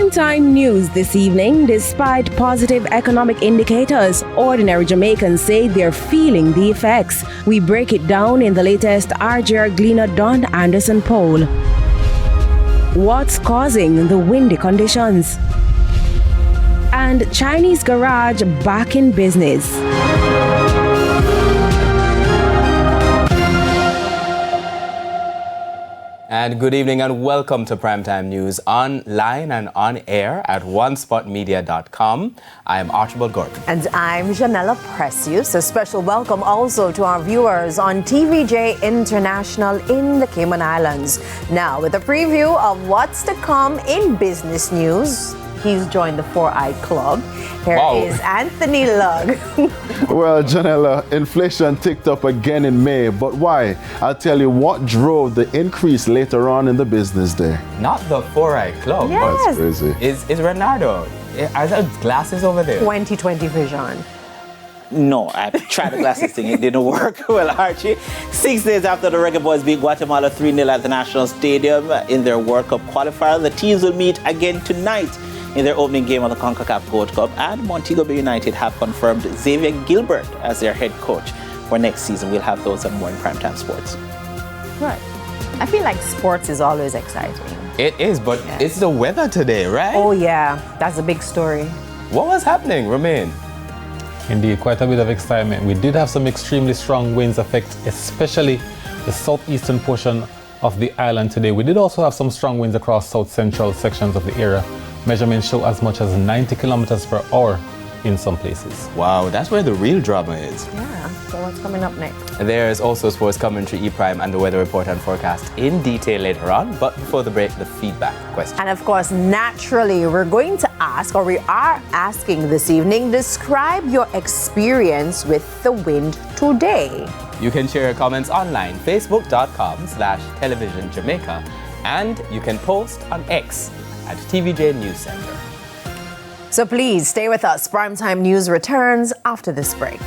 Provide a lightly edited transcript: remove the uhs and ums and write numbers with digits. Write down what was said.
Primetime news this evening. Despite positive economic indicators, ordinary Jamaicans say they're feeling the effects. We break it down in the latest RJR Gleaner Don Anderson poll. What's causing the windy conditions? And Chinese garage back in business. And good evening and welcome to Primetime News online and on air at onespotmedia.com. I am Archibald Gordon. And I'm Janella Precious. A special welcome also to our viewers on TVJ International in the Cayman Islands. Now with a preview of what's to come in business news. He's joined the Four Eye Club. Here is Anthony Lugg. Well, Janella, inflation ticked up again in May, but why? I'll tell you what drove the increase later on in the business day. Not the Four Eye Club. Yes. That's crazy. Is Renardo? Are there glasses over there? 2020 vision. No, I tried the glasses thing. It didn't work. Well, Archie, 6 days after the Reggae Boys beat Guatemala 3-0 at the National Stadium in their World Cup qualifier, the teams will meet again tonight in their opening game of the CONCACAF Gold Cup, and Montego Bay United have confirmed Xavier Gilbert as their head coach for next season. We'll have those and more in Primetime Sports. Right. I feel like sports is always exciting. It is, but it's the weather today, right? Oh yeah, that's a big story. What was happening, Romain? Indeed, quite a bit of excitement. We did have some extremely strong winds affect especially the southeastern portion of the island today. We did also have some strong winds across south central sections of the area. Measurements show as much as 90 kilometers per hour in some places. Wow, that's where the real drama is. Yeah, so what's coming up next? There's also sports commentary, E-Prime, and the weather report and forecast in detail later on. But before the break, the feedback question. And of course, naturally, we are asking this evening, describe your experience with the wind today. You can share your comments online, facebook.com/televisionjamaica, and you can post on X at TVJ News Center. So please stay with us. Primetime News returns after this break.